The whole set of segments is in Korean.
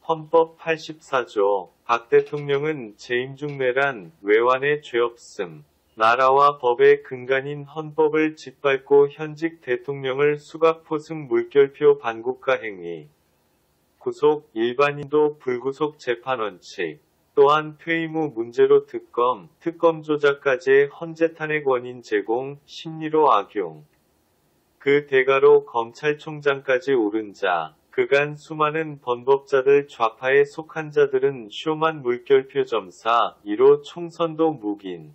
헌법 84조 박 대통령은 재임 중 내란, 외환에 죄 없음. 나라와 법의 근간인 헌법을 짓밟고 현직 대통령을 수갑포승 물결표 반국가 행위. 구속, 일반인도 불구속 재판 원칙. 또한 퇴임 후 문제로 특검 조작까지의 헌재 탄핵 원인 제공, 심리로 악용. 그 대가로 검찰총장까지 오른 자. 그간 수많은 번법자들 좌파에 속한 자들은 쇼만 물결표 점사, 1호 총선도 묵인.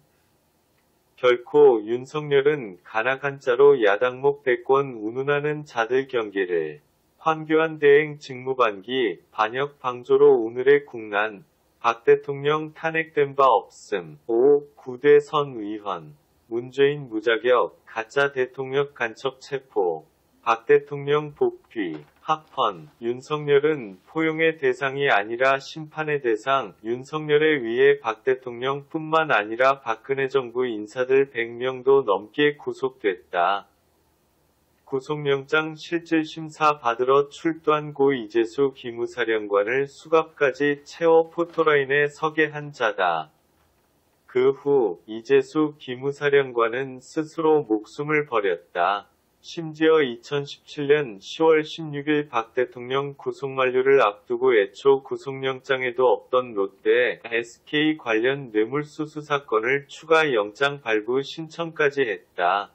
결코 윤석열은 가나간자로 야당목 대권 운운하는 자들 경계를 황교안 대행 직무반기, 반역 방조로 오늘의 국난, 박 대통령 탄핵된 바 없음. 5. 9대 선 의원. 문재인 무자격, 가짜 대통령 간첩 체포. 박 대통령 복귀. 합헌. 윤석열은 포용의 대상이 아니라 심판의 대상. 윤석열에 의해 박 대통령 뿐만 아니라 박근혜 정부 인사들 100명도 넘게 구속됐다. 구속영장 실질심사 받으러 출두한 고 이재수 기무사령관을 수갑까지 채워 포토라인에 서게 한 자다. 그 후 이재수 기무사령관은 스스로 목숨을 버렸다. 심지어 2017년 10월 16일 박 대통령 구속 만료를 앞두고 애초 구속영장에도 없던 롯데, SK 관련 뇌물수수 사건을 추가 영장 발부 신청까지 했다.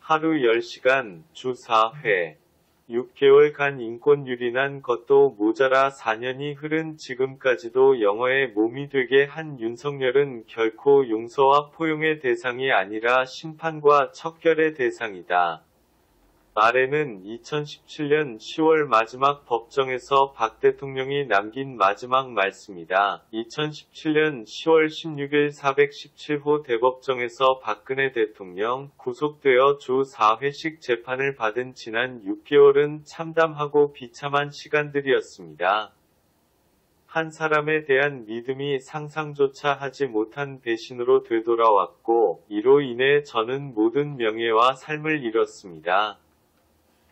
하루 10시간, 주 4회. 6개월간 인권 유린한 것도 모자라 4년이 흐른 지금까지도 영어의 몸이 되게 한 윤석열은 결코 용서와 포용의 대상이 아니라 심판과 척결의 대상이다. 말에는 2017년 10월 마지막 법정에서 박 대통령이 남긴 마지막 말씀이다. 2017년 10월 16일 417호 대법정에서 박근혜 대통령 구속되어 주 4회씩 재판을 받은 지난 6개월은 참담하고 비참한 시간들이었습니다. 한 사람에 대한 믿음이 상상조차 하지 못한 배신으로 되돌아왔고, 이로 인해 저는 모든 명예와 삶을 잃었습니다.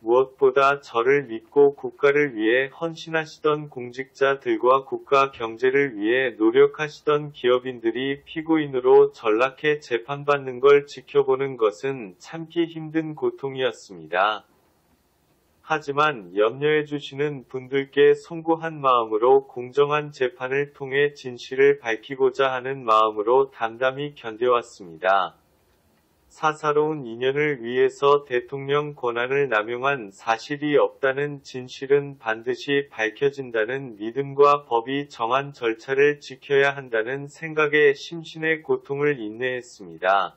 무엇보다 저를 믿고 국가를 위해 헌신하시던 공직자들과 국가 경제를 위해 노력하시던 기업인들이 피고인으로 전락해 재판받는 걸 지켜보는 것은 참기 힘든 고통이었습니다. 하지만 염려해 주시는 분들께 송구한 마음으로 공정한 재판을 통해 진실을 밝히고자 하는 마음으로 담담히 견뎌왔습니다. 사사로운 인연을 위해서 대통령 권한을 남용한 사실이 없다는 진실은 반드시 밝혀진다는 믿음과 법이 정한 절차를 지켜야 한다는 생각에 심신의 고통을 인내했습니다.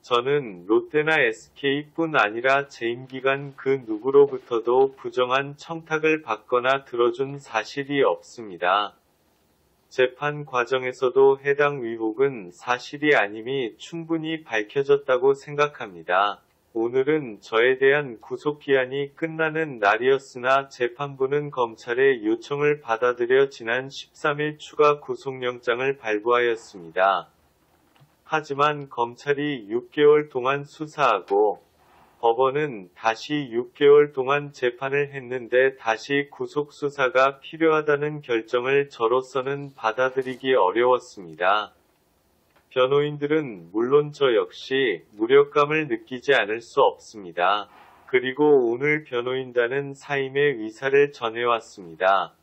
저는 롯데나 SK뿐 아니라 재임 기간 그 누구로부터도 부정한 청탁을 받거나 들어준 사실이 없습니다. 재판 과정에서도 해당 의혹은 사실이 아님이 충분히 밝혀졌다고 생각합니다. 오늘은 저에 대한 구속기한이 끝나는 날이었으나 재판부는 검찰의 요청을 받아들여 지난 13일 추가 구속영장을 발부하였습니다. 하지만 검찰이 6개월 동안 수사하고 법원은 다시 6개월 동안 재판을 했는데 다시 구속수사가 필요하다는 결정을 저로서는 받아들이기 어려웠습니다. 변호인들은 물론 저 역시 무력감을 느끼지 않을 수 없습니다. 그리고 오늘 변호인단은 사임의 의사를 전해왔습니다.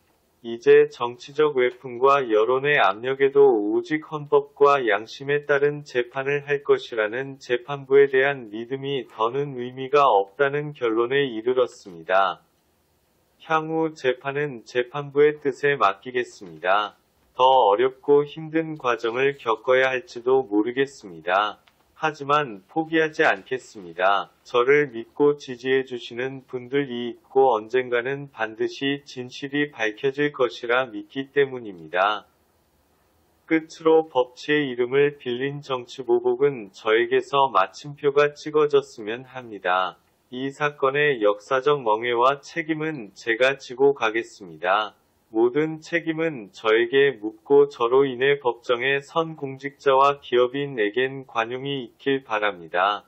이제 정치적 외풍과 여론의 압력에도 오직 헌법과 양심에 따른 재판을 할 것이라는 재판부에 대한 믿음이 더는 의미가 없다는 결론에 이르렀습니다. 향후 재판은 재판부의 뜻에 맡기겠습니다. 더 어렵고 힘든 과정을 겪어야 할지도 모르겠습니다. 하지만 포기하지 않겠습니다. 저를 믿고 지지해 주시는 분들이 있고 언젠가는 반드시 진실이 밝혀질 것이라 믿기 때문입니다. 끝으로 법치의 이름을 빌린 정치보복은 저에게서 마침표가 찍어졌으면 합니다. 이 사건의 역사적 멍해와 책임은 제가 지고 가겠습니다. 모든 책임은 저에게 묻고 저로 인해 법정에 선 공직자와 기업인에겐 관용이 있길 바랍니다.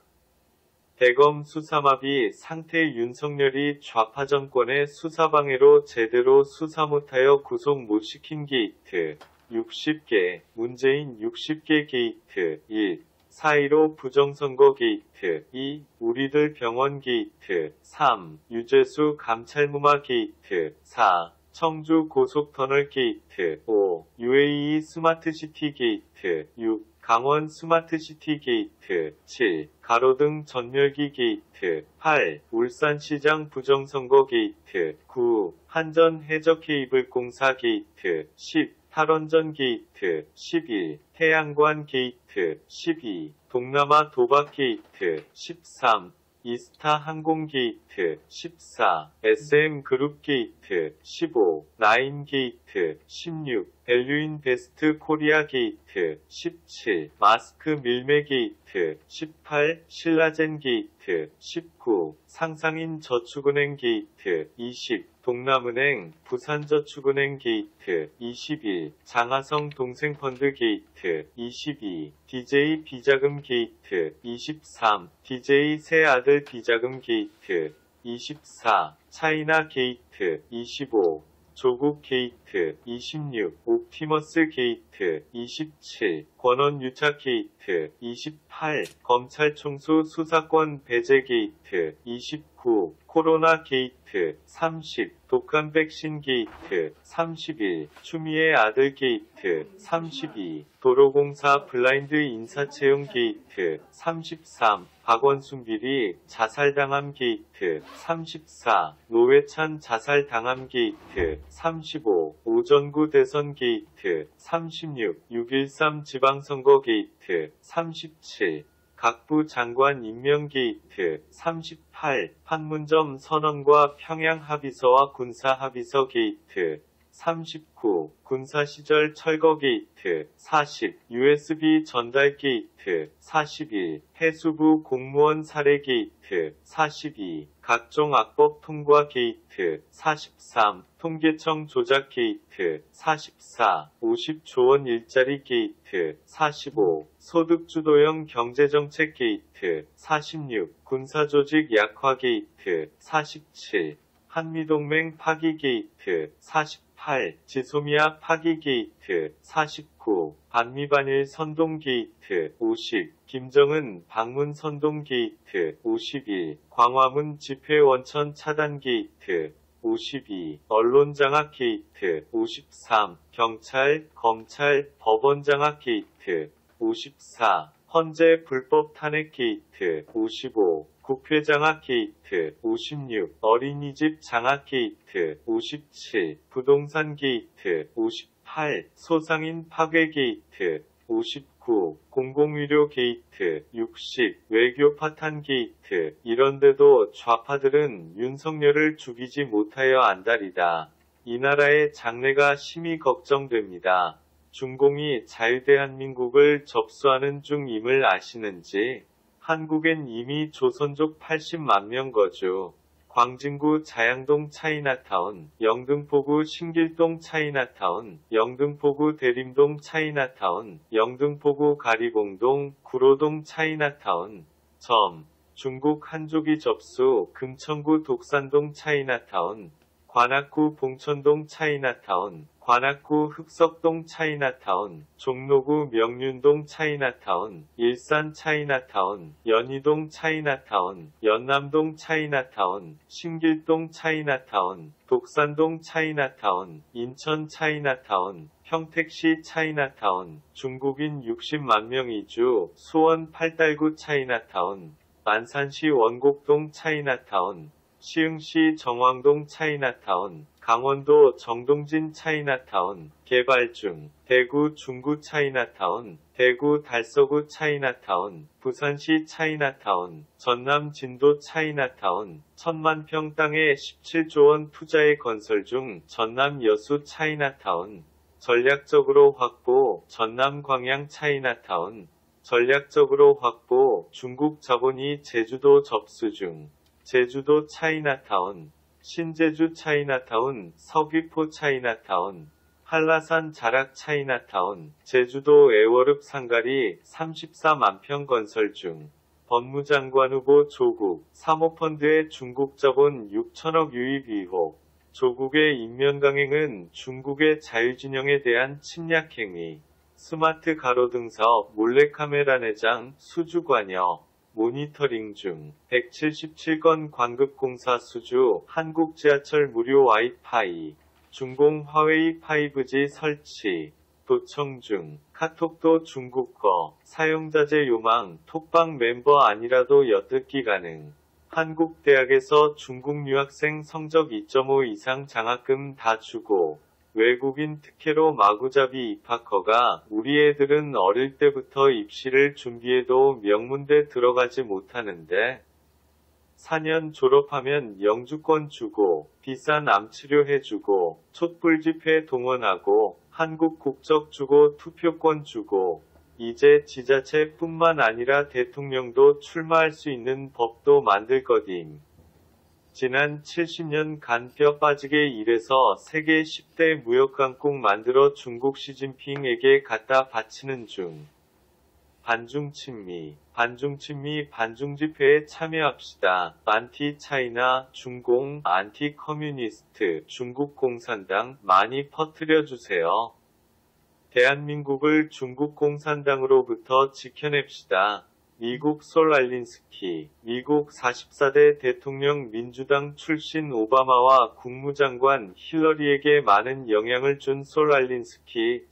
대검 수사마비 상태 윤석열이 좌파 정권의 수사방해로 제대로 수사 못하여 구속 못 시킨 게이트 60개, 문재인 60개 게이트 1. 4.15 부정선거 게이트 2. 우리들 병원 게이트 3. 유재수 감찰무마 게이트 4. 청주 고속터널 게이트 5. UAE 스마트시티 게이트 6. 강원 스마트시티 게이트 7. 가로등 전멸기 게이트 8. 울산시장 부정선거 게이트 9. 한전 해저 케이블 공사 게이트 10. 탈원전 게이트 11. 태양관 게이트 12. 동남아 도박 게이트 13. 이스타 항공 게이트 14. SM그룹 게이트 15. 나인 게이트 16. 밸류인 베스트 코리아 게이트 17. 마스크 밀매 게이트 18. 신라젠 게이트 19. 상상인 저축은행 게이트 20. 동남은행, 부산저축은행 게이트 21. 장하성 동생펀드 게이트 22. DJ 비자금 게이트 23. DJ 새아들 비자금 게이트 24. 차이나 게이트 25. 조국 게이트 26. 옵티머스 게이트 27. 권원유착 게이트 28. 검찰 총수 수사권 배제 게이트 29. 코로나 게이트 30. 독감 백신 게이트 31. 추미애 아들 게이트 32. 도로공사 블라인드 인사채용 게이트 33. 박원순 비리 자살당함 게이트 34. 노회찬 자살당함 게이트 35. 오전구 대선 게이트 36. 6.13 지방선거 게이트 37. 각부 장관 임명 게이트 38. 판문점 선언과 평양 합의서와 군사 합의서 게이트 39. 군사 시절 철거 게이트 40. USB 전달 게이트 41. 해수부 공무원 살해 게이트 42. 각종 악법 통과 게이트 43. 통계청 조작 게이트 44. 50조 원 일자리 게이트 45. 소득주도형 경제정책 게이트 46. 군사조직 약화 게이트 47. 한미동맹 파기 게이트 48. 지소미아 파기 게이트 49. 반미반일 선동 게이트 50. 김정은 방문 선동 게이트 51. 광화문 집회 원천 차단 게이트 52. 언론 장악 게이트 53. 경찰, 검찰, 법원 장악 게이트 54. 헌재 불법 탄핵 게이트 55. 국회 장악 게이트 56. 어린이집 장악 게이트 57. 부동산 게이트 58. 소상인 파괴 게이트 59. 공공의료 게이트 60. 외교 파탄 게이트. 이런데도 좌파들은 윤석열을 죽이지 못하여 안달이다. 이 나라의 장래가 심히 걱정됩니다. 중공이 자유대한민국을 접수하는 중임을 아시는지? 한국엔 이미 조선족 80만 명 거주. 광진구 자양동 차이나타운, 영등포구 신길동 차이나타운, 영등포구 대림동 차이나타운, 영등포구 가리봉동, 구로동 차이나타운. 점. 중국 한족이 접수 금천구 독산동 차이나타운, 관악구 봉천동 차이나타운, 관악구 흑석동 차이나타운, 종로구 명륜동 차이나타운, 일산 차이나타운, 연희동 차이나타운, 연남동 차이나타운, 신길동 차이나타운, 독산동 차이나타운, 인천 차이나타운, 평택시 차이나타운, 중국인 60만 명 이주, 수원 팔달구 차이나타운, 만산시 원곡동 차이나타운, 시흥시 정왕동 차이나타운, 강원도 정동진 차이나타운, 개발 중, 대구 중구 차이나타운, 대구 달서구 차이나타운, 부산시 차이나타운, 전남 진도 차이나타운, 1000만평 땅에 17조 원 투자에 건설 중 전남 여수 차이나타운, 전략적으로 확보 전남 광양 차이나타운, 전략적으로 확보 중국 자본이 제주도 접수 중, 제주도 차이나타운, 신제주 차이나타운, 서귀포 차이나타운, 한라산 자락 차이나타운, 제주도 애월읍 상가리 34만 평 건설 중, 법무장관 후보 조국, 사모펀드의 중국 자본 6천억 유입 의혹. 조국의 인면 강행은 중국의 자유진영에 대한 침략 행위. 스마트 가로등 사업 몰래카메라 내장 수주 관여. 모니터링 중 177건 광급공사 수주. 한국 지하철 무료 와이파이. 중공 화웨이 5G 설치. 도청 중 카톡도 중국 거. 사용자재 요망. 톡방 멤버 아니라도 엿듣기 가능. 한국 대학에서 중국 유학생 성적 2.5 이상 장학금 다 주고 외국인 특혜로 마구잡이 입학허가. 우리 애들은 어릴 때부터 입시를 준비해도 명문대 들어가지 못하는데 4년 졸업하면 영주권 주고 비싼 암치료 해주고 촛불 집회 동원하고 한국 국적 주고 투표권 주고 이제 지자체뿐만 아니라 대통령도 출마할 수 있는 법도 만들 거dim. 지난 70년간 뼈 빠지게 일해서 세계 10대 무역강국 만들어 중국 시진핑에게 갖다 바치는 중. 반중친미, 반중집회에 참여합시다. 안티 차이나, 중공, 안티 커뮤니스트, 중국 공산당 많이 퍼뜨려주세요. 대한민국을 중국 공산당으로부터 지켜냅시다. 미국 솔 알린스키, 미국 44대 대통령 민주당 출신 오바마와 국무장관 힐러리에게 많은 영향을 준 솔 알린스키,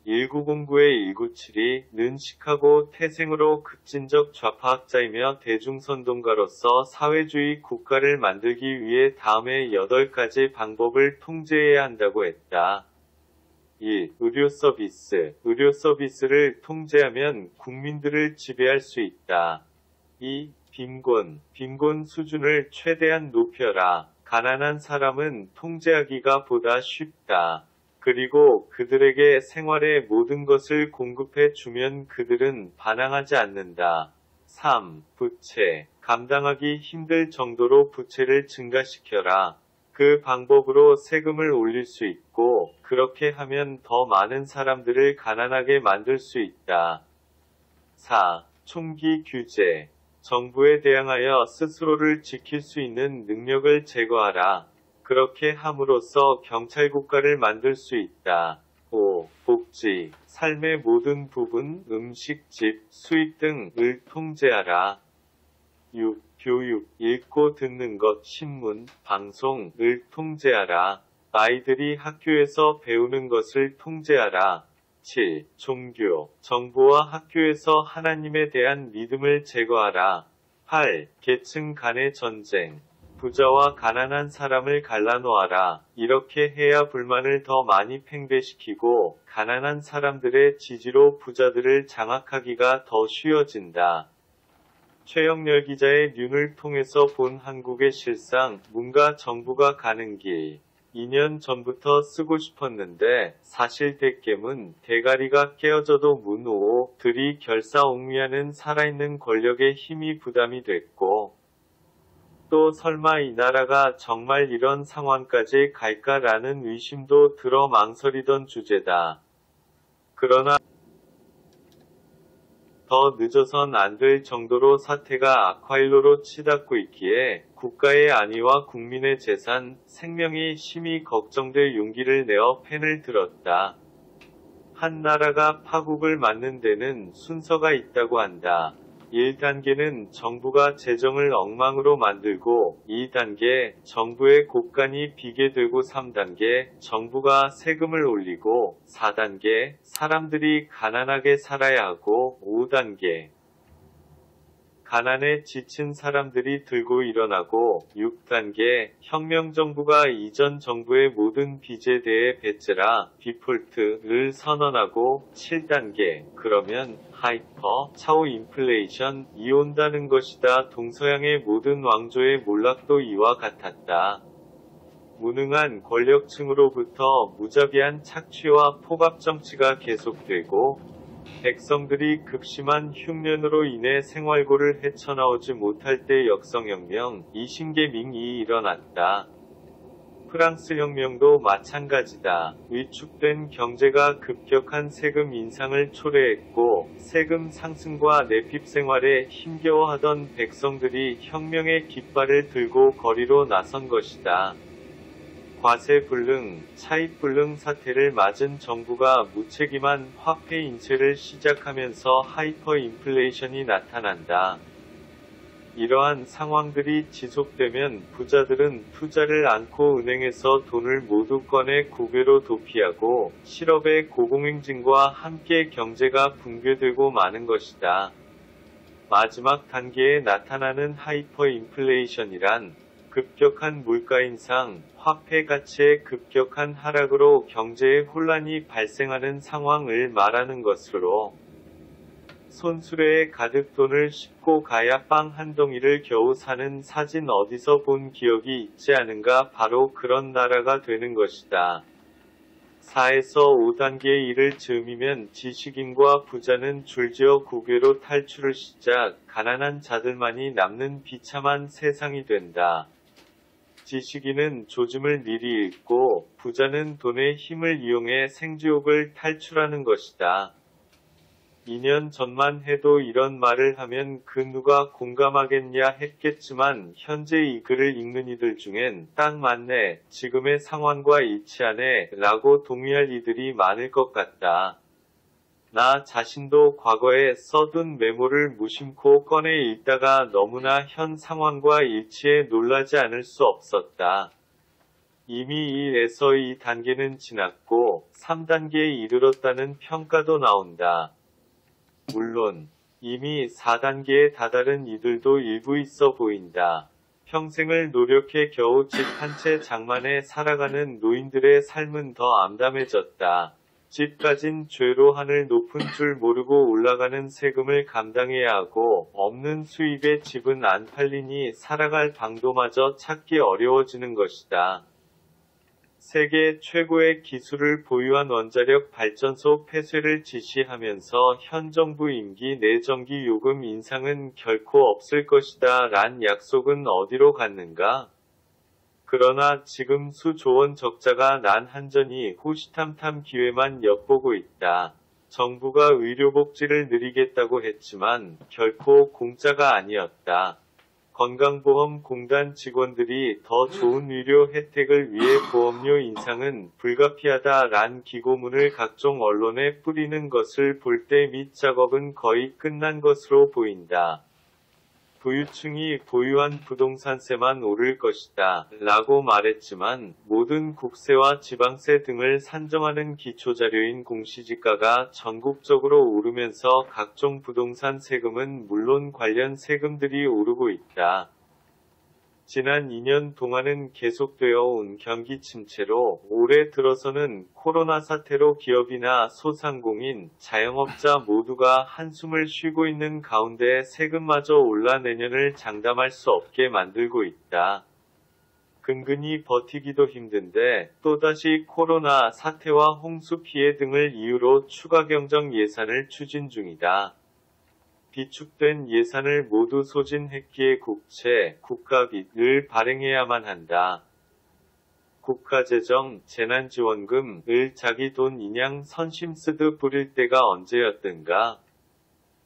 1909-1972는 시카고 태생으로 급진적 좌파학자이며 대중선동가로서 사회주의 국가를 만들기 위해 다음의 8가지 방법을 통제해야 한다고 했다. 1. 의료 서비스. 의료 서비스를 통제하면 국민들을 지배할 수 있다. 2. 빈곤 수준을 최대한 높여라. 가난한 사람은 통제하기가 보다 쉽다. 그리고 그들에게 생활의 모든 것을 공급해 주면 그들은 반항하지 않는다. 3. 부채. 감당하기 힘들 정도로 부채를 증가시켜라. 그 방법으로 세금을 올릴 수 있고, 그렇게 하면 더 많은 사람들을 가난하게 만들 수 있다. 4. 총기 규제. 정부에 대항하여 스스로를 지킬 수 있는 능력을 제거하라. 그렇게 함으로써 경찰 국가를 만들 수 있다. 5. 복지. 삶의 모든 부분, 음식, 집, 수입 등을 통제하라. 6. 교육, 읽고 듣는 것, 신문, 방송을 통제하라. 아이들이 학교에서 배우는 것을 통제하라. 7. 종교, 정부와 학교에서 하나님에 대한 믿음을 제거하라. 8. 계층 간의 전쟁, 부자와 가난한 사람을 갈라놓아라. 이렇게 해야 불만을 더 많이 팽배시키고 가난한 사람들의 지지로 부자들을 장악하기가 더 쉬워진다. 최영렬 기자의 눈을 통해서 본 한국의 실상, 문과 정부가 가는 길. 2년 전부터 쓰고 싶었는데 사실 대깨문 대가리가 깨어져도 문호들이 결사옹위하는 살아있는 권력의 힘이 부담이 됐고 또 설마 이 나라가 정말 이런 상황까지 갈까라는 의심도 들어 망설이던 주제다. 그러나 더 늦어선 안 될 정도로 사태가 악화일로로 치닫고 있기에 국가의 안위와 국민의 재산, 생명이 심히 걱정될 용기를 내어 펜을 들었다. 한 나라가 파국을 맞는 데는 순서가 있다고 한다. 1단계는 정부가 재정을 엉망으로 만들고 2단계 정부의 곳간이 비게 되고 3단계 정부가 세금을 올리고 4단계 사람들이 가난하게 살아야 하고 5단계 가난에 지친 사람들이 들고 일어나고 6단계 혁명정부가 이전 정부의 모든 빚에 대해 배째라 디폴트를 선언하고 7단계 그러면 하이퍼 차오 인플레이션이 온다는 것이다. 동서양의 모든 왕조의 몰락도 이와 같았다. 무능한 권력층으로부터 무자비한 착취와 포갑정치가 계속되고 백성들이 급심한 흉년으로 인해 생활고를 헤쳐나오지 못할 때 역성혁명, 이신계밍이 일어났다. 프랑스 혁명도 마찬가지다. 위축된 경제가 급격한 세금 인상을 초래했고 세금 상승과 내핍 생활에 힘겨워하던 백성들이 혁명의 깃발을 들고 거리로 나선 것이다. 과세불능, 차입불능 사태를 맞은 정부가 무책임한 화폐 인쇄를 시작하면서 하이퍼인플레이션이 나타난다. 이러한 상황들이 지속되면 부자들은 투자를 않고 은행에서 돈을 모두 꺼내 국외로 도피하고 실업의 고공행진과 함께 경제가 붕괴되고 마는 것이다. 마지막 단계에 나타나는 하이퍼인플레이션이란 급격한 물가 인상, 화폐 가치의 급격한 하락으로 경제에 혼란이 발생하는 상황을 말하는 것으로 손수레에 가득 돈을 싣고 가야 빵 한 덩이를 겨우 사는 사진 어디서 본 기억이 있지 않은가. 바로 그런 나라가 되는 것이다. 4에서 5단계의 일을 즈음이면 지식인과 부자는 줄지어 국외로 탈출을 시작, 가난한 자들만이 남는 비참한 세상이 된다. 지식인은 조짐을 미리 읽고 부자는 돈의 힘을 이용해 생지옥을 탈출하는 것이다. 2년 전만 해도 이런 말을 하면 그 누가 공감하겠냐 했겠지만 현재 이 글을 읽는 이들 중엔 딱 맞네, 지금의 상황과 일치하네 라고 동의할 이들이 많을 것 같다. 나 자신도 과거에 써둔 메모를 무심코 꺼내 읽다가 너무나 현 상황과 일치해 놀라지 않을 수 없었다. 이미 1에서 2단계는 지났고 3단계에 이르렀다는 평가도 나온다. 물론 이미 4단계에 다다른 이들도 일부 있어 보인다. 평생을 노력해 겨우 집 한 채 장만해 살아가는 노인들의 삶은 더 암담해졌다. 집 가진 죄로 하늘 높은 줄 모르고 올라가는 세금을 감당해야 하고 없는 수입에 집은 안 팔리니 살아갈 방도마저 찾기 어려워지는 것이다. 세계 최고의 기술을 보유한 원자력 발전소 폐쇄를 지시하면서 현 정부 임기 내 전기 요금 인상은 결코 없을 것이다 란 약속은 어디로 갔는가? 그러나 지금 수조원 적자가 난 한전이 호시탐탐 기회만 엿보고 있다. 정부가 의료복지를 늘리겠다고 했지만 결코 공짜가 아니었다. 건강보험공단 직원들이 더 좋은 의료 혜택을 위해 보험료 인상은 불가피하다란 기고문을 각종 언론에 뿌리는 것을 볼 때 밑 작업은 거의 끝난 것으로 보인다. 부유층이 보유한 부동산세만 오를 것이다 라고 말했지만 모든 국세와 지방세 등을 산정하는 기초자료인 공시지가가 전국적으로 오르면서 각종 부동산 세금은 물론 관련 세금들이 오르고 있다. 지난 2년 동안은 계속되어 온 경기 침체로 올해 들어서는 코로나 사태로 기업이나 소상공인, 자영업자 모두가 한숨을 쉬고 있는 가운데 세금마저 올라 내년을 장담할 수 없게 만들고 있다. 근근히 버티기도 힘든데 또다시 코로나 사태와 홍수 피해 등을 이유로 추가 경정 예산을 추진 중이다. 비축된 예산을 모두 소진했기에 국채, 국가빚을 발행해야만 한다. 국가재정, 재난지원금을 자기 돈 인양 선심 쓰듯 뿌릴 때가 언제였던가.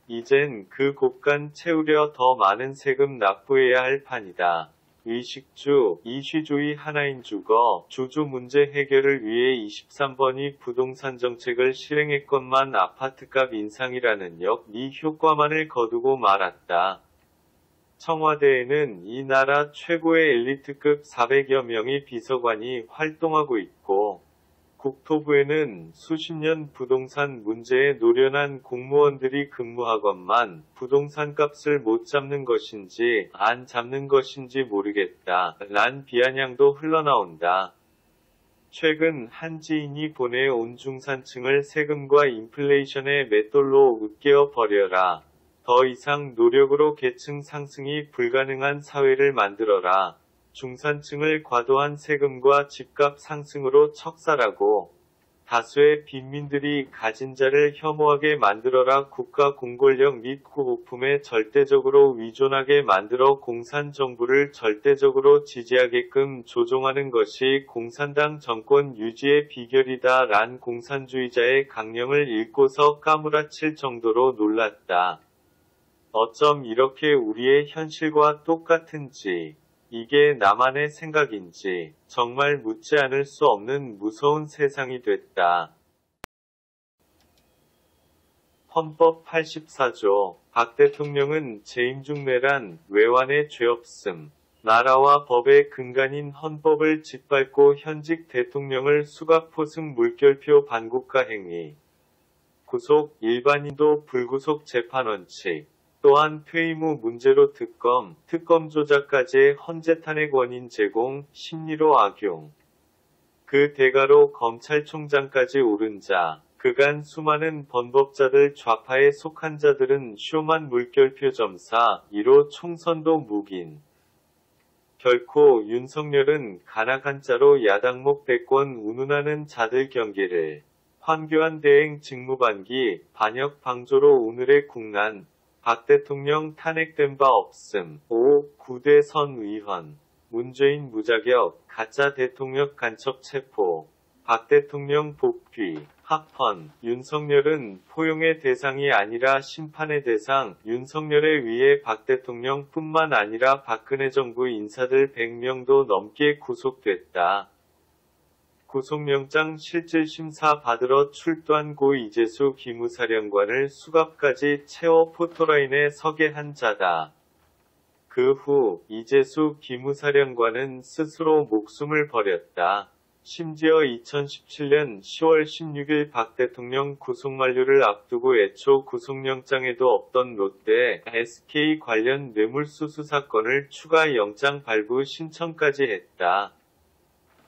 이젠 그 곳간 채우려 더 많은 세금 납부해야 할 판이다. 의식주, 이쉬주의 하나인 주거, 주주 문제 해결을 위해 23번이 부동산 정책을 실행했건만 아파트값 인상이라는 역리 효과만을 거두고 말았다. 청와대에는 이 나라 최고의 엘리트급 400여 명의 비서관이 활동하고 있고 국토부에는 수십 년 부동산 문제에 노련한 공무원들이 근무하건만 부동산 값을 못 잡는 것인지 안 잡는 것인지 모르겠다 란 비아냥도 흘러나온다. 최근 한 지인이 보내온 중산층을 세금과 인플레이션의 맷돌로 으깨어 버려라. 더 이상 노력으로 계층 상승이 불가능한 사회를 만들어라. 중산층을 과도한 세금과 집값 상승으로 척살하고 다수의 빈민들이 가진 자를 혐오하게 만들어라 국가 공권력 및 구호품에 절대적으로 위존하게 만들어 공산정부를 절대적으로 지지하게끔 조종하는 것이 공산당 정권 유지의 비결이다 란 공산주의자의 강령을 읽고서 까무라칠 정도로 놀랐다. 어쩜 이렇게 우리의 현실과 똑같은지, 이게 나만의 생각인지 정말 묻지 않을 수 없는 무서운 세상이 됐다. 헌법 84조 박 대통령은 재임중매란 외환의 죄 없음, 나라와 법의 근간인 헌법을 짓밟고 현직 대통령을 수갑포승 물결표 반국가 행위, 구속 일반인도 불구속 재판 원칙, 또한 퇴임 후 문제로 특검 조작까지의 헌재탄핵 원인 제공, 심리로 악용. 그 대가로 검찰총장까지 오른 자, 그간 수많은 번법자들 좌파에 속한 자들은 쇼만 물결표 점사, 1호 총선도 묵인. 결코 윤석열은 간악한 자로 야당목 대권 운운하는 자들 경계를 황교안 대행 직무반기, 반역 방조로 오늘의 국난, 박 대통령 탄핵된 바 없음. 5. 9대 선 의원. 문재인 무자격, 가짜 대통령 간첩 체포. 박 대통령 복귀. 합헌. 윤석열은 포용의 대상이 아니라 심판의 대상. 윤석열에 의해 박 대통령 뿐만 아니라 박근혜 정부 인사들 100명도 넘게 구속됐다. 구속영장 실질심사 받으러 출두한 고 이재수 기무사령관을 수갑까지 채워 포토라인에 서게 한 자다. 그 후 이재수 기무사령관은 스스로 목숨을 버렸다. 심지어 2017년 10월 16일 박 대통령 구속 만료를 앞두고 애초 구속영장에도 없던 롯데, SK 관련 뇌물수수 사건을 추가 영장 발부 신청까지 했다.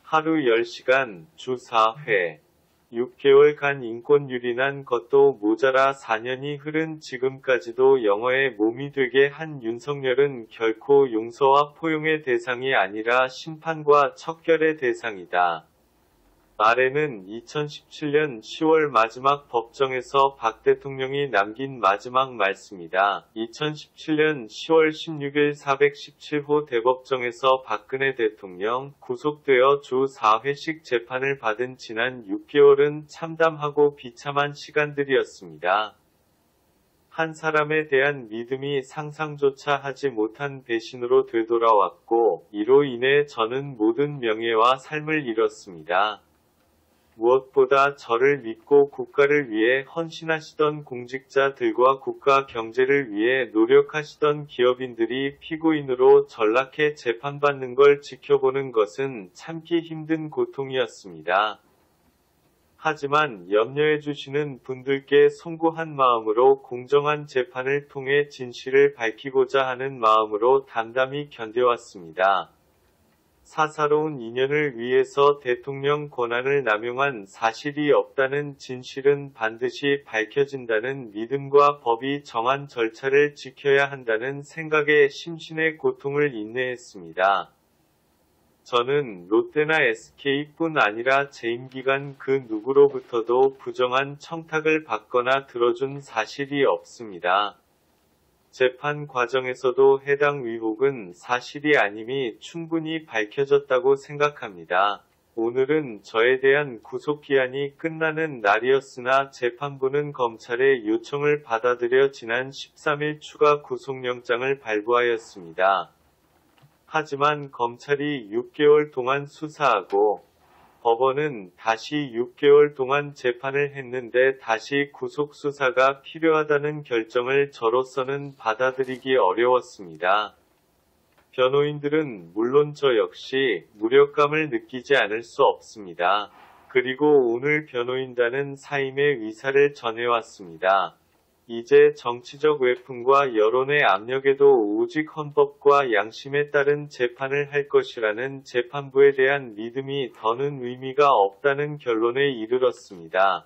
하루 10시간, 주 4회, 6개월간 인권 유린한 것도 모자라 4년이 흐른 지금까지도 영어의 몸이 되게 한 윤석열은 결코 용서와 포용의 대상이 아니라 심판과 척결의 대상이다. 말에는 2017년 10월 마지막 법정에서 박 대통령이 남긴 마지막 말씀이다. 2017년 10월 16일 417호 대법정에서 박근혜 대통령 구속되어 주 4회씩 재판을 받은 지난 6개월은 참담하고 비참한 시간들이었습니다. 한 사람에 대한 믿음이 상상조차 하지 못한 배신으로 되돌아왔고, 이로 인해 저는 모든 명예와 삶을 잃었습니다. 무엇보다 저를 믿고 국가를 위해 헌신하시던 공직자들과 국가 경제를 위해 노력하시던 기업인들이 피고인으로 전락해 재판받는 걸 지켜보는 것은 참기 힘든 고통이었습니다. 하지만 염려해 주시는 분들께 송구한 마음으로 공정한 재판을 통해 진실을 밝히고자 하는 마음으로 담담히 견뎌왔습니다. 사사로운 인연을 위해서 대통령 권한을 남용한 사실이 없다는 진실은 반드시 밝혀진다는 믿음과 법이 정한 절차를 지켜야 한다는 생각에 심신의 고통을 인내했습니다. 저는 롯데나 SK뿐 아니라 재임 기간 그 누구로부터도 부정한 청탁을 받거나 들어준 사실이 없습니다. 재판 과정에서도 해당 의혹은 사실이 아님이 충분히 밝혀졌다고 생각합니다. 오늘은 저에 대한 구속기한이 끝나는 날이었으나 재판부는 검찰의 요청을 받아들여 지난 13일 추가 구속영장을 발부하였습니다. 하지만 검찰이 6개월 동안 수사하고 법원은 다시 6개월 동안 재판을 했는데 다시 구속수사가 필요하다는 결정을 저로서는 받아들이기 어려웠습니다. 변호인들은 물론 저 역시 무력감을 느끼지 않을 수 없습니다. 그리고 오늘 변호인단은 사임의 의사를 전해왔습니다. 이제 정치적 외풍과 여론의 압력에도 오직 헌법과 양심에 따른 재판을 할 것이라는 재판부에 대한 믿음이 더는 의미가 없다는 결론에 이르렀습니다.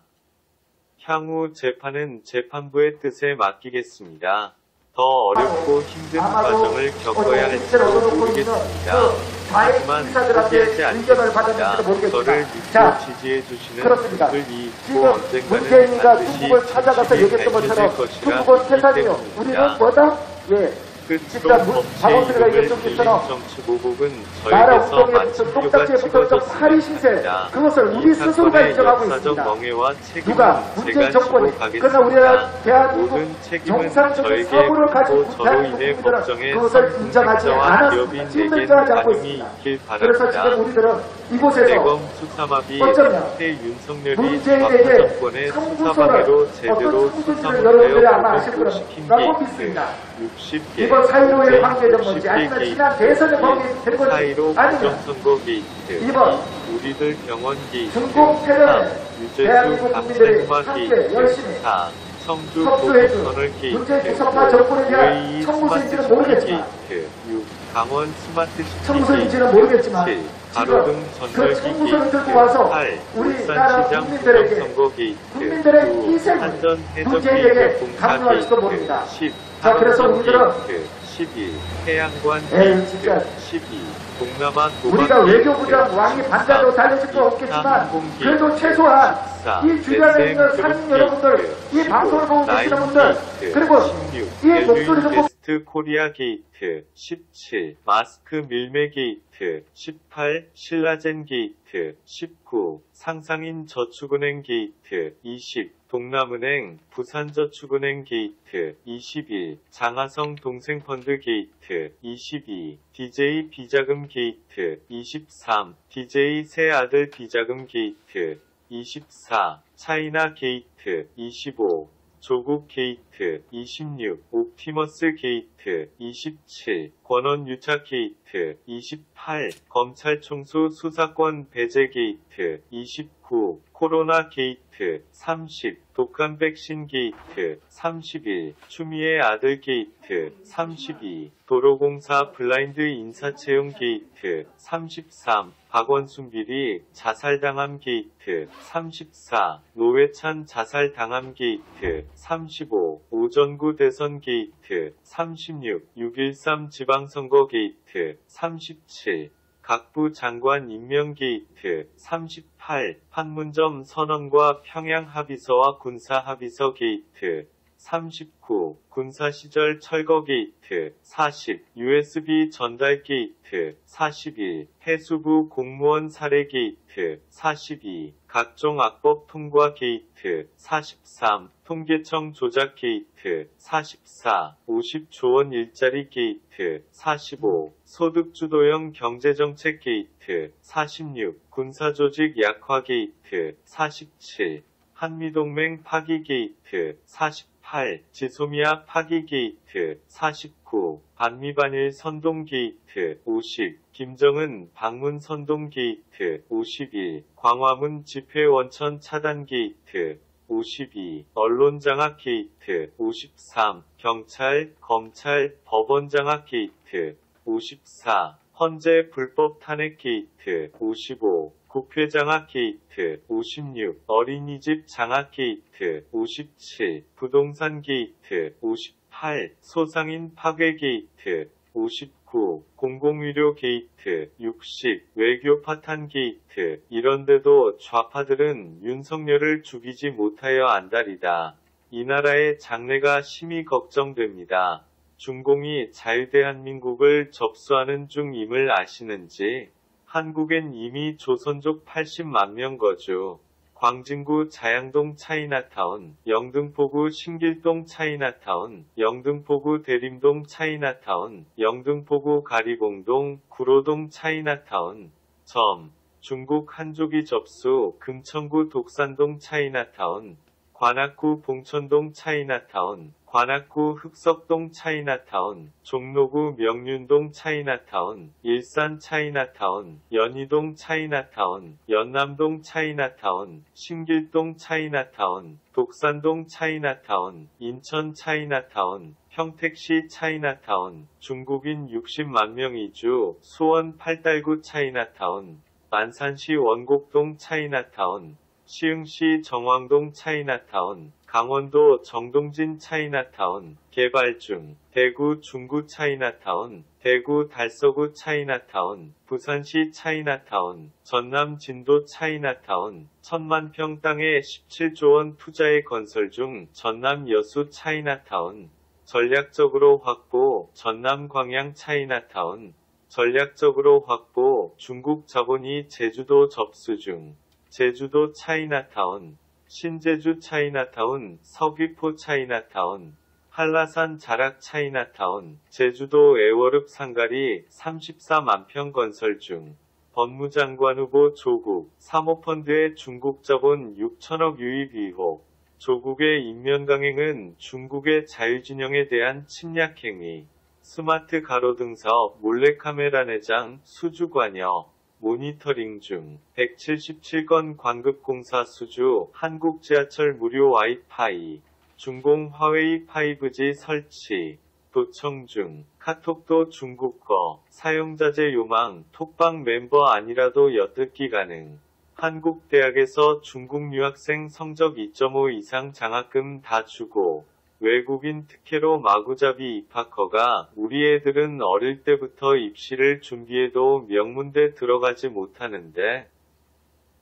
향후 재판은 재판부의 뜻에 맡기겠습니다. 더 어렵고 힘든 과정을 겪어야 할지도 모르겠습니다. 과외 하지만 기사들한테 포기하지 의견을 받았는지도 않겠습니다. 모르겠지만 저를 믿고 자, 지지해 주시는 그렇습니다. 분들이 있고 지금 언젠가는 문재인이가 반드시 중국을 찾아가서 진실이 얘기했던 것처럼 밝혀질 것이라 중국은 믿기 태산이요. 때문입니다. 우리는 뭐다? 예. 끝으로 진짜 박원순이가 법치의 얘기했던 이름을 것처럼 빌린 정치 보복은 나라 저에게서 웅덩이에 마침 붙은 뼈가 똑딱지에 붙어있던 파리 신세 찍어졌습니다. 그것을 우리 이 스스로가 사건의 인정하고 역사적 있습니다. 멍해와 누가 책임은 문재인 제가 정권이 지고 그러나 우리나라 가겠습니다. 대한민국 모든 책임은 정상적인 저에게 사고를 가진 있고 저로 대한민국 인해 국민들은 법정에 그것을 인정하지 선택자와 않았습니다. 기업인 지금도 내겐 인정하지 않고 관용이 있습니다. 있길 그래서 지금 바랍니다. 우리들은 이곳에서 대검 수사마비 어쩌면 새 윤석열이 문재인에게 좌파 정권의 청구서를 수사방해로 제대로 어떤 수사 청구서를 여러분들이 아마 아실 못하여 거라고 복구시킨 믿습니다. 게 60개, 이번 4.15의 관계된 60개 건지 아니면 게이트, 지난 대선의 관계된 건지 4.15 아니면 부정선거 게이트, 이번 우리들 병원 게이트, 중국 테러에 3. 유재수 대한민국 국민들이 감찰마 함께 게이트, 열심히 4. 청주 협조해준 고속터널 게이트, 문재인 부석파 정권에 대한 UAE 청구서인지는 스마트 모르겠지만 게이트, 6. 강원 스마트시티 청구서인지는 모르겠지만 7. 지금 가로등 그 전열기 청구서를 게이트, 들고 와서 8. 우리나라 울산시장 국민들에게 부정선거 게이트, 국민들의 9. 희생을 한전 해적 문재인에게 게이트 공사 강요할지도 게이트, 모릅니다. 10. 자, 그래서 한전 우리들은 게이트, 11. 태양관 에이, 진짜. 게이트, 12. 동남아 우리가 도박 외교부장 게이트, 왕이 반대로 13. 달려줄 건 없겠지만 항공 그래도 게이트, 최소한 14. 이 주변에 있는 SM 상인 그룹 여러분들 게이트, 이 방송을 보고 15. 계시는 분들 나인 그리고 게이트, 이 목소리를 16. 꼭 게스트 코리아 게이트 17. 마스크 밀매 게이트 18. 신라젠 게이트 19. 상상인 저축은행 게이트 20. 동남은행 부산저축은행 게이트 21. 장하성 동생펀드 게이트 22. DJ 비자금 게이트 23. DJ 새아들 비자금 게이트 24. 차이나 게이트 25. 조국 게이트 26. 옵티머스 게이트 27. 권원 유착 게이트 28. 검찰 총수 수사권 배제 게이트 29. 코로나 게이트 30. 독감 백신 게이트 31. 추미애 아들 게이트 32. 도로공사 블라인드 인사채용 게이트 33. 박원순 비리 자살당함 게이트 34. 노회찬 자살당함 게이트 35. 오전구 대선 게이트 36. 6.13 지방선거 게이트 37. 각부 장관 임명 게이트 38. 판문점 선언과 평양 합의서와 군사 합의서 게이트 39. 군사 시절 철거 게이트 40. USB 전달 게이트 41. 해수부 공무원 살해 게이트 42. 각종 악법 통과 게이트 43. 통계청 조작 게이트 44. 50조 원 일자리 게이트 45. 소득주도형 경제정책 게이트 46. 군사조직 약화 게이트 47. 한미동맹 파기 게이트 48. 지소미아 파기 게이트 49. 반미반일 선동 게이트 50. 김정은 방문 선동 게이트 51. 광화문 집회 원천 차단 게이트 52. 언론장악 게이트 53. 경찰, 검찰, 법원장악 게이트 54. 헌재 불법 탄핵 게이트 55. 국회장악 게이트 56. 어린이집 장악 게이트 57. 부동산 게이트 58. 소상인 파괴 게이트 59. 공공의료 게이트 60. 외교 파탄 게이트. 이런데도 좌파들은 윤석열을 죽이지 못하여 안달이다. 이 나라의 장래가 심히 걱정됩니다. 중공이 자유대한민국을 접수하는 중임을 아시는지? 한국엔 이미 조선족 80만 명 거주. 광진구 자양동 차이나타운, 영등포구 신길동 차이나타운, 영등포구 대림동 차이나타운, 영등포구 가리봉동, 구로동 차이나타운. 점. 중국 한족이 접수 금천구 독산동 차이나타운, 관악구 봉천동 차이나타운, 관악구 흑석동 차이나타운, 종로구 명륜동 차이나타운, 일산 차이나타운, 연희동 차이나타운, 연남동 차이나타운, 신길동 차이나타운, 독산동 차이나타운, 인천 차이나타운, 평택시 차이나타운, 중국인 60만 명 이주, 수원 팔달구 차이나타운, 만산시 원곡동 차이나타운, 시흥시 정왕동 차이나타운, 강원도 정동진 차이나타운 개발 중. 대구 중구 차이나타운, 대구 달서구 차이나타운, 부산시 차이나타운, 전남 진도 차이나타운, 10,000평 땅에 17조 원 투자에 건설 중. 전남 여수 차이나타운, 전략적으로 확보. 전남 광양 차이나타운, 전략적으로 확보. 중국 자본이 제주도 접수 중. 제주도 차이나타운, 신제주 차이나타운, 서귀포 차이나타운, 한라산 자락 차이나타운, 제주도 애월읍 상가리 34만 평 건설 중. 법무장관 후보 조국, 사모펀드의 중국 자본 6천억 유입 의혹. 조국의 인면 강행은 중국의 자유진영에 대한 침략 행위. 스마트 가로등 사업 몰래카메라 내장 수주 관여. 모니터링 중. 177건 광급공사 수주. 한국지하철 무료 와이파이. 중공 화웨이 5G 설치. 도청 중. 카톡도 중국 거. 사용자재 요망. 톡방 멤버 아니라도 엿듣기 가능. 한국 대학에서 중국 유학생 성적 2.5 이상 장학금 다 주고. 외국인 특혜로 마구잡이 입학허가. 우리 애들은 어릴 때부터 입시를 준비해도 명문대 들어가지 못하는데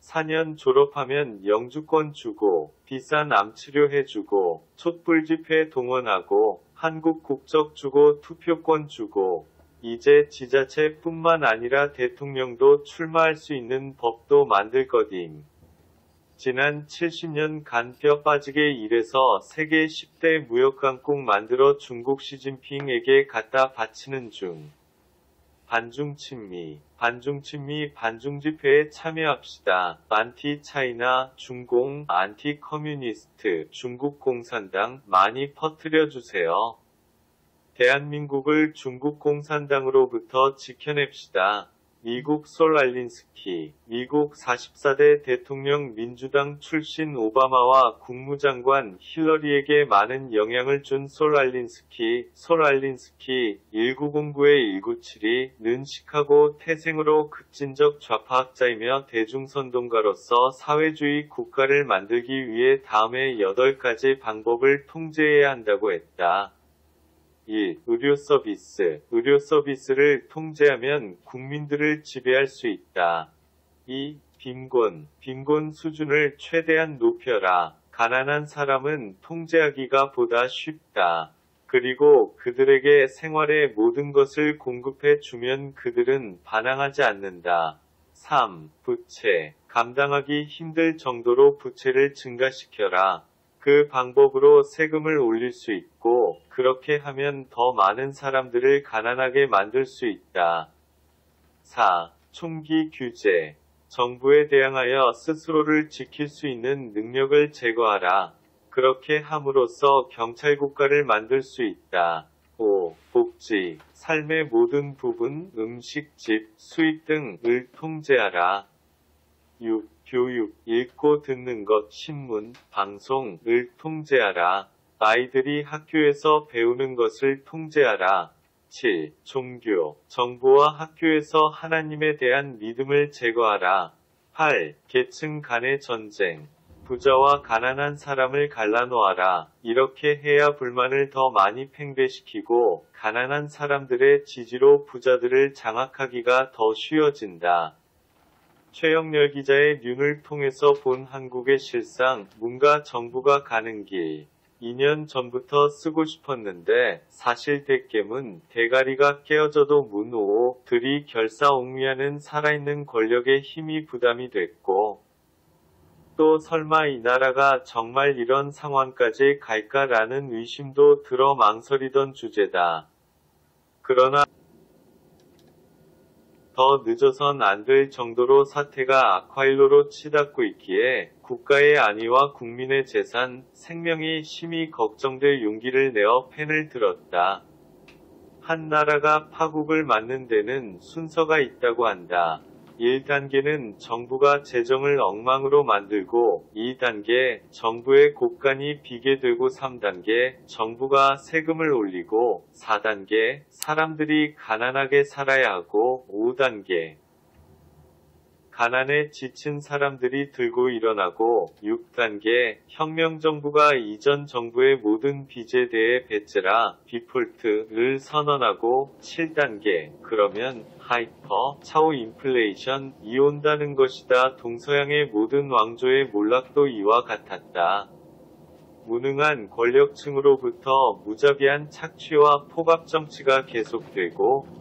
4년 졸업하면 영주권 주고 비싼 암치료 해주고 촛불 집회 동원하고 한국 국적 주고 투표권 주고 이제 지자체뿐만 아니라 대통령도 출마할 수 있는 법도 만들 거dim. 지난 70년간 뼈 빠지게 일해서 세계 10대 무역 강국 만들어 중국 시진핑에게 갖다 바치는 중. 반중친미, 반중집회에 참여합시다. 안티 차이나, 중공, 안티 커뮤니스트, 중국 공산당 많이 퍼뜨려주세요. 대한민국을 중국 공산당으로부터 지켜냅시다. 미국 솔 알린스키, 미국 44대 대통령 민주당 출신 오바마와 국무장관 힐러리에게 많은 영향을 준 솔 알린스키, 1909-1972는 시카고 태생으로 급진적 좌파학자이며 대중선동가로서 사회주의 국가를 만들기 위해 다음의 8가지 방법을 통제해야 한다고 했다. 1. 의료 서비스. 의료 서비스를 통제하면 국민들을 지배할 수 있다. 2. 빈곤 수준을 최대한 높여라. 가난한 사람은 통제하기가 보다 쉽다. 그리고 그들에게 생활의 모든 것을 공급해 주면 그들은 반항하지 않는다. 3. 부채. 감당하기 힘들 정도로 부채를 증가시켜라. 그 방법으로 세금을 올릴 수 있고, 그렇게 하면 더 많은 사람들을 가난하게 만들 수 있다. 4. 총기 규제. 정부에 대항하여 스스로를 지킬 수 있는 능력을 제거하라. 그렇게 함으로써 경찰 국가를 만들 수 있다. 5. 복지. 삶의 모든 부분, 음식, 집, 수입 등을 통제하라. 6. 교육, 읽고 듣는 것, 신문, 방송을 통제하라. 아이들이 학교에서 배우는 것을 통제하라. 7. 종교, 정부와 학교에서 하나님에 대한 믿음을 제거하라. 8. 계층 간의 전쟁, 부자와 가난한 사람을 갈라놓아라. 이렇게 해야 불만을 더 많이 팽배시키고 가난한 사람들의 지지로 부자들을 장악하기가 더 쉬워진다. 최영렬 기자의 눈을 통해서 본 한국의 실상, 문과 정부가 가는 길. 2년 전부터 쓰고 싶었는데 사실 대깨문, 대가리가 깨어져도 문호들이 결사옹위하는 살아있는 권력의 힘이 부담이 됐고 또 설마 이 나라가 정말 이런 상황까지 갈까라는 의심도 들어 망설이던 주제다. 그러나 더 늦어선 안 될 정도로 사태가 악화일로로 치닫고 있기에 국가의 안위와 국민의 재산, 생명이 심히 걱정될 용기를 내어 펜을 들었다. 한 나라가 파국을 맞는 데는 순서가 있다고 한다. 1단계는 정부가 재정을 엉망으로 만들고 2단계 정부의 곳간이 비게 되고 3단계 정부가 세금을 올리고 4단계 사람들이 가난하게 살아야 하고 5단계 가난에 지친 사람들이 들고 일어나고 6단계 혁명정부가 이전 정부의 모든 빚에 대해 배째라 디폴트를 선언하고 7단계 그러면 하이퍼 차오 인플레이션이 온다는 것이다. 동서양의 모든 왕조의 몰락도 이와 같았다. 무능한 권력층으로부터 무자비한 착취와 포갑정치가 계속되고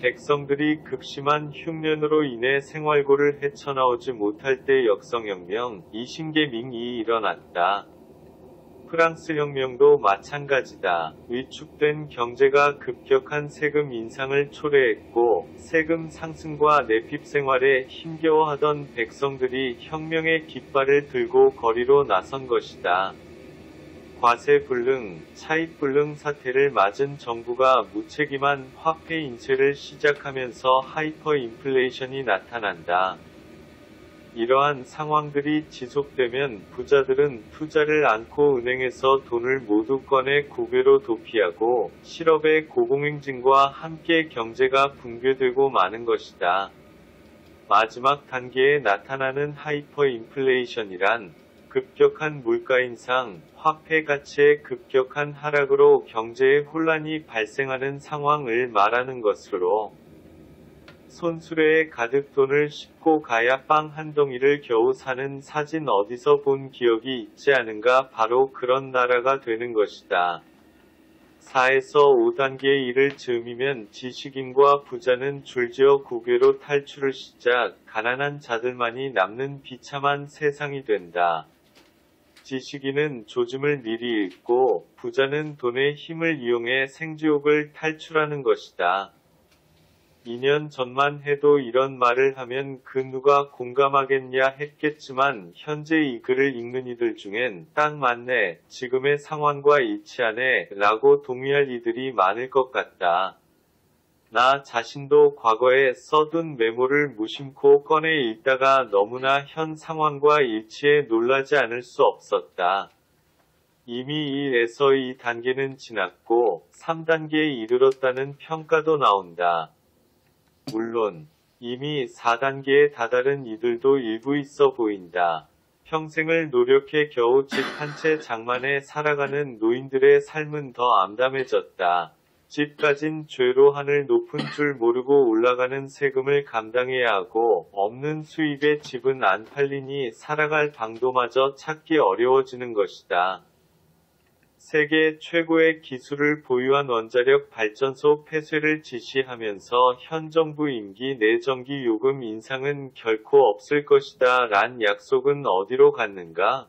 백성들이 극심한 흉년으로 인해 생활고를 헤쳐나오지 못할 때 역성혁명, 이신개밍이 일어났다. 프랑스 혁명도 마찬가지다. 위축된 경제가 급격한 세금 인상을 초래했고 세금 상승과 내핍 생활에 힘겨워하던 백성들이 혁명의 깃발을 들고 거리로 나선 것이다. 과세불능, 차익불능 사태를 맞은 정부가 무책임한 화폐 인쇄를 시작하면서 하이퍼 인플레이션이 나타난다. 이러한 상황들이 지속되면 부자들은 투자를 않고 은행에서 돈을 모두 꺼내 국외로 도피하고 실업의 고공행진과 함께 경제가 붕괴되고 마는 것이다. 마지막 단계에 나타나는 하이퍼 인플레이션이란 급격한 물가 인상, 화폐 가치의 급격한 하락으로 경제에 혼란이 발생하는 상황을 말하는 것으로 손수레에 가득 돈을 싣고 가야 빵 한 덩이를 겨우 사는 사진 어디서 본 기억이 있지 않은가 바로 그런 나라가 되는 것이다. 4에서 5단계의 일을 즈음이면 지식인과 부자는 줄지어 국외로 탈출을 시작, 가난한 자들만이 남는 비참한 세상이 된다. 지식인은 조짐을 미리 읽고 부자는 돈의 힘을 이용해 생지옥을 탈출하는 것이다. 2년 전만 해도 이런 말을 하면 그 누가 공감하겠냐 했겠지만 현재 이 글을 읽는 이들 중엔 딱 맞네, 지금의 상황과 일치하네 라고 동의할 이들이 많을 것 같다. 나 자신도 과거에 써둔 메모를 무심코 꺼내 읽다가 너무나 현 상황과 일치해 놀라지 않을 수 없었다. 이미 1에서 2단계는 지났고 3단계에 이르렀다는 평가도 나온다. 물론 이미 4단계에 다다른 이들도 일부 있어 보인다. 평생을 노력해 겨우 집 한 채 장만해 살아가는 노인들의 삶은 더 암담해졌다. 집 가진 죄로 하늘 높은 줄 모르고 올라가는 세금을 감당해야 하고 없는 수입에 집은 안 팔리니 살아갈 방도마저 찾기 어려워지는 것이다. 세계 최고의 기술을 보유한 원자력 발전소 폐쇄를 지시하면서 현 정부 임기 내 전기 요금 인상은 결코 없을 것이다 란 약속은 어디로 갔는가?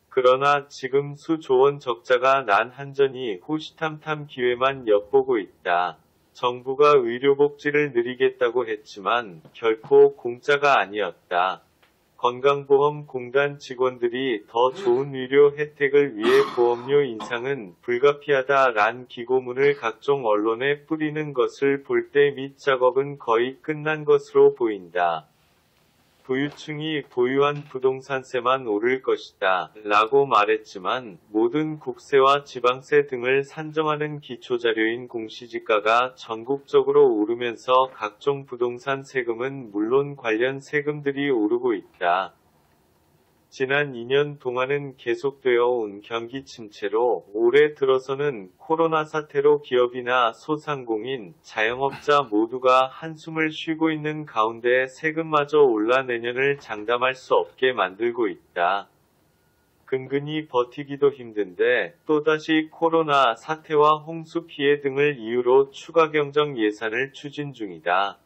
그러나 지금 수조원 적자가 난 한전이 호시탐탐 기회만 엿보고 있다. 정부가 의료복지를 늘리겠다고 했지만 결코 공짜가 아니었다. 건강보험공단 직원들이 더 좋은 의료 혜택을 위해 보험료 인상은 불가피하다 란 기고문을 각종 언론에 뿌리는 것을 볼 때 밑 작업은 거의 끝난 것으로 보인다. 부유층이 보유한 부동산세만 오를 것이다 라고 말했지만 모든 국세와 지방세 등을 산정하는 기초자료인 공시지가가 전국적으로 오르면서 각종 부동산 세금은 물론 관련 세금들이 오르고 있다. 지난 2년 동안은 계속되어 온 경기 침체로 올해 들어서는 코로나 사태로 기업이나 소상공인, 자영업자 모두가 한숨을 쉬고 있는 가운데 세금마저 올라 내년을 장담할 수 없게 만들고 있다. 근근히 버티기도 힘든데 또다시 코로나 사태와 홍수 피해 등을 이유로 추가 경정 예산을 추진 중이다.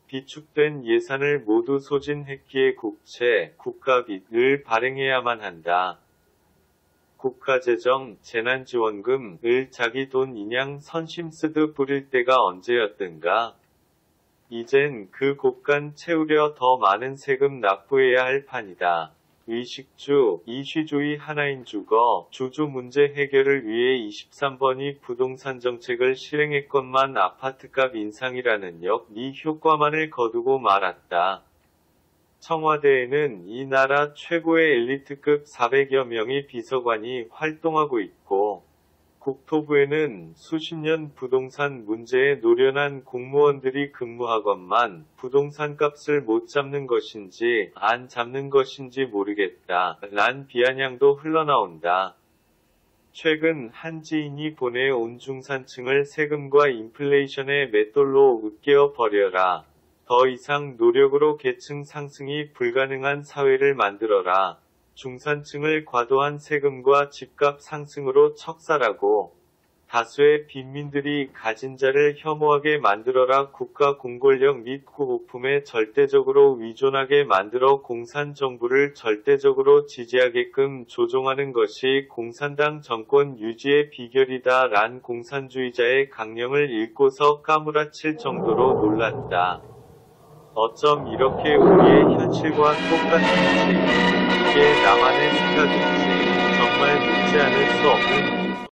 비축된 예산을 모두 소진했기에 국채, 국가빚을 발행해야만 한다. 국가재정, 재난지원금을 자기 돈 인양 선심 쓰듯 뿌릴 때가 언제였던가. 이젠 그 곳간 채우려 더 많은 세금 납부해야 할 판이다. 의식주, 이쉬주의 하나인 주거, 주주 문제 해결을 위해 23번이 부동산 정책을 실행했건만 아파트값 인상이라는 역리 효과만을 거두고 말았다. 청와대에는 이 나라 최고의 엘리트급 400여 명의 비서관이 활동하고 있고 국토부에는 수십 년 부동산 문제에 노련한 공무원들이 근무하건만 부동산 값을 못 잡는 것인지 안 잡는 것인지 모르겠다 란 비아냥도 흘러나온다. 최근 한 지인이 보내온 중산층을 세금과 인플레이션의 맷돌로 으깨어 버려라. 더 이상 노력으로 계층 상승이 불가능한 사회를 만들어라. 중산층을 과도한 세금과 집값 상승으로 척살하고 다수의 빈민들이 가진 자를 혐오하게 만들어라. 국가 공권력 및 구호품에 절대적으로 위존하게 만들어 공산정부를 절대적으로 지지하게끔 조종하는 것이 공산당 정권 유지의 비결이다 란 공산주의자의 강령을 읽고서 까무라칠 정도로 놀랐다. 어쩜 이렇게 우리의 현실과 똑같은지, 이게 나만의 생각인지 정말 믿지 않을 수 없는